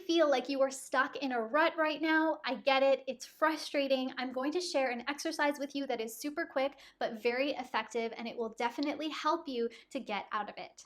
feel like you are stuck in a rut right now, I get it. It's frustrating. I'm going to share an exercise with you that is super quick but very effective, and it will definitely help you to get out of it.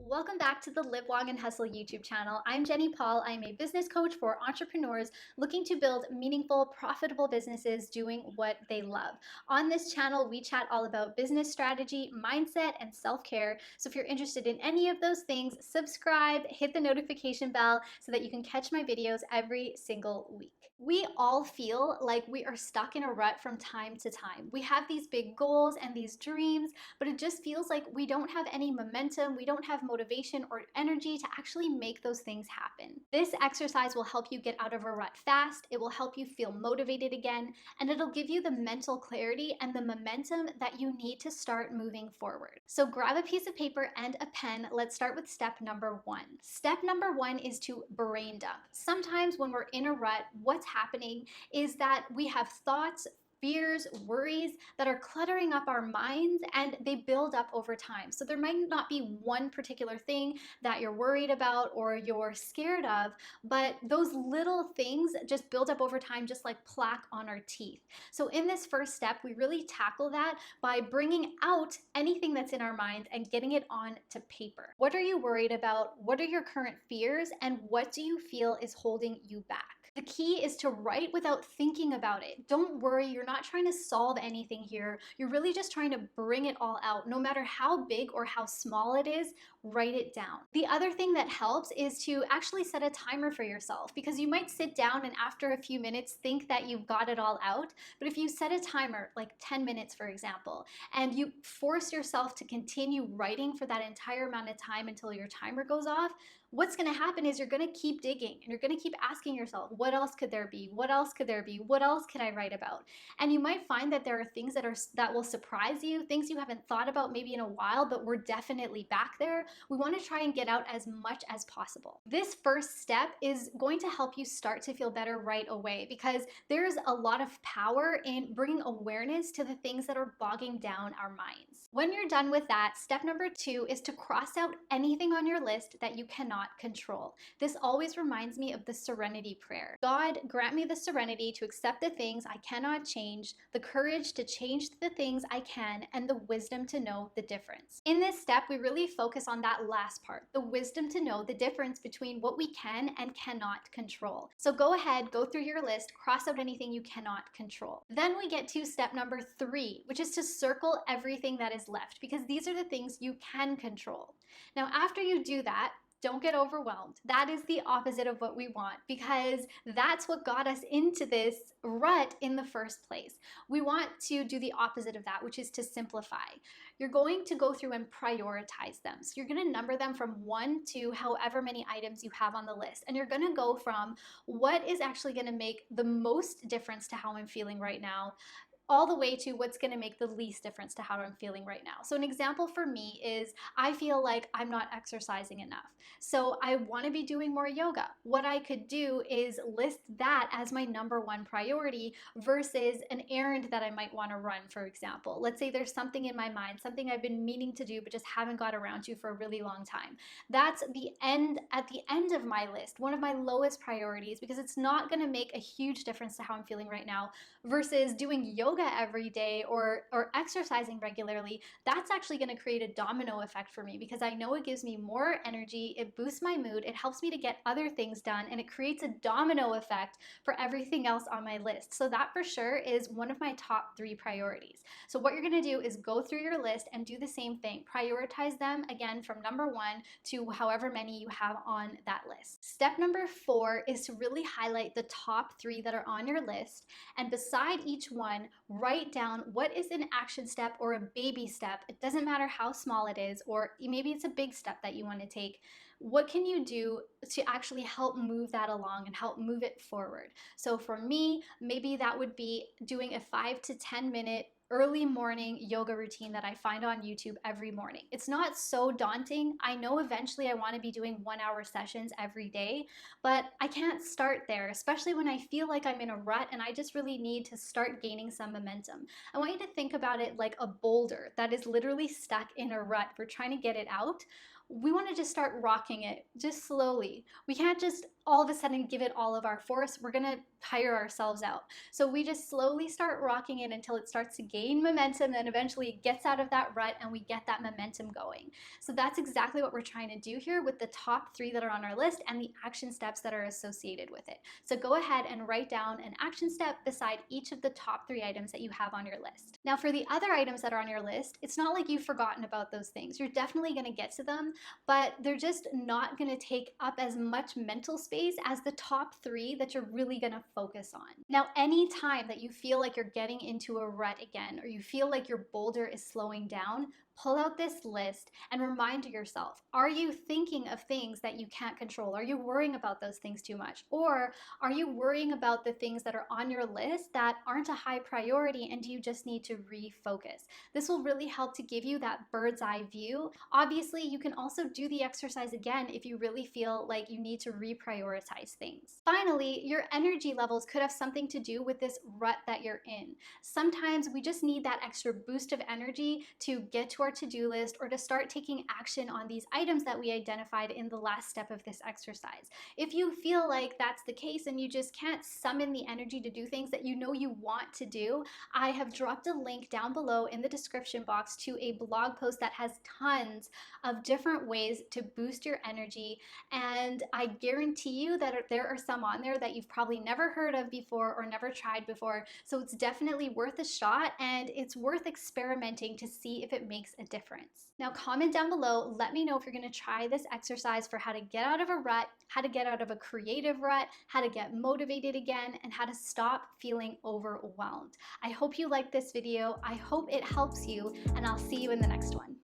Welcome back to the Live Long and Hustle YouTube channel. I'm Jenny Paul. I'm a business coach for entrepreneurs looking to build meaningful, profitable businesses doing what they love. On this channel, we chat all about business strategy, mindset, and self-care. So if you're interested in any of those things, subscribe, hit the notification bell so that you can catch my videos every single week. We all feel like we are stuck in a rut from time to time. We have these big goals and these dreams, but it just feels like we don't have any momentum, we don't have motivation or energy to actually make those things happen. This exercise will help you get out of a rut fast, it will help you feel motivated again, and it'll give you the mental clarity and the momentum that you need to start moving forward. So grab a piece of paper and a pen. Let's start with step number one. Step number one is to brain dump. Sometimes when we're in a rut, what's happening is that we have thoughts, fears, worries that are cluttering up our minds, and they build up over time. So there might not be one particular thing that you're worried about or you're scared of, but those little things just build up over time, just like plaque on our teeth. So in this first step, we really tackle that by bringing out anything that's in our minds and getting it on to paper. What are you worried about? What are your current fears? And what do you feel is holding you back? The key is to write without thinking about it. Don't worry, you're not trying to solve anything here. You're really just trying to bring it all out. No matter how big or how small it is, write it down. The other thing that helps is to actually set a timer for yourself, because you might sit down and after a few minutes think that you've got it all out. But if you set a timer, like 10 minutes, for example, and you force yourself to continue writing for that entire amount of time until your timer goes off, what's going to happen is you're going to keep digging and you're going to keep asking yourself, what else could there be? What else could there be? What else could I write about? And you might find that there are things that will surprise you, things you haven't thought about maybe in a while, but we're definitely back there. We want to try and get out as much as possible. This first step is going to help you start to feel better right away, because there's a lot of power in bringing awareness to the things that are bogging down our minds. When you're done with that, step number two is to cross out anything on your list that you cannot control. This always reminds me of the serenity prayer. God, grant me the serenity to accept the things I cannot change, the courage to change the things I can, and the wisdom to know the difference. In this step, we really focus on that last part, the wisdom to know the difference between what we can and cannot control. So go ahead, go through your list, cross out anything you cannot control. Then we get to step number three, which is to circle everything that is left, because these are the things you can control. Now, after you do that, don't get overwhelmed. That is the opposite of what we want, because that's what got us into this rut in the first place. We want to do the opposite of that, which is to simplify. You're going to go through and prioritize them. So you're going to number them from 1 to however many items you have on the list. And you're going to go from what is actually going to make the most difference to how I'm feeling right now, all the way to what's going to make the least difference to how I'm feeling right now. So an example for me is I feel like I'm not exercising enough. So I want to be doing more yoga. What I could do is list that as my number one priority versus an errand that I might want to run, for example. Let's say there's something in my mind, something I've been meaning to do but just haven't got around to for a really long time. That's at the end of my list, one of my lowest priorities, because it's not going to make a huge difference to how I'm feeling right now, versus doing yoga every day or exercising regularly. That's actually going to create a domino effect for me, because I know it gives me more energy, it boosts my mood, it helps me to get other things done, and it creates a domino effect for everything else on my list. So that for sure is one of my top 3 priorities. So what you're going to do is go through your list and do the same thing. Prioritize them again from number 1 to however many you have on that list. Step number 4 is to really highlight the top 3 that are on your list, and beside each one, write down what is an action step or a baby step. It doesn't matter how small it is, or maybe it's a big step that you want to take. What can you do to actually help move that along and help move it forward? So for me, maybe that would be doing a 5 to 10 minute early morning yoga routine that I find on YouTube every morning. It's not so daunting. I know eventually I want to be doing 1 hour sessions every day, but I can't start there, especially when I feel like I'm in a rut and I just really need to start gaining some momentum. I want you to think about it like a boulder that is literally stuck in a rut. We're trying to get it out. We want to just start rocking it just slowly. We can't just all of a sudden give it all of our force. We're going to tire ourselves out. So we just slowly start rocking it until it starts to gain momentum, then eventually it gets out of that rut and we get that momentum going. So that's exactly what we're trying to do here with the top 3 that are on our list and the action steps that are associated with it. So go ahead and write down an action step beside each of the top 3 items that you have on your list. Now for the other items that are on your list, it's not like you've forgotten about those things. You're definitely going to get to them, but they're just not going to take up as much mental space as the top 3 that you're really going to focus on. Now, anytime that you feel like you're getting into a rut again, or you feel like your boulder is slowing down, pull out this list and remind yourself, are you thinking of things that you can't control? Are you worrying about those things too much? Or are you worrying about the things that are on your list that aren't a high priority and you just need to refocus? This will really help to give you that bird's eye view. Obviously, you can also do the exercise again if you really feel like you need to reprioritize things. Finally, your energy levels could have something to do with this rut that you're in. Sometimes we just need that extra boost of energy to get to our to-do list or to start taking action on these items that we identified in the last step of this exercise. If you feel like that's the case and you just can't summon the energy to do things that you know you want to do, I have dropped a link down below in the description box to a blog post that has tons of different ways to boost your energy, and I guarantee you that there are some on there that you've probably never heard of before or never tried before, so it's definitely worth a shot and it's worth experimenting to see if it makes a difference. Now comment down below, let me know if you're going to try this exercise for how to get out of a rut, how to get out of a creative rut, how to get motivated again, and how to stop feeling overwhelmed. I hope you liked this video, I hope it helps you, and I'll see you in the next one.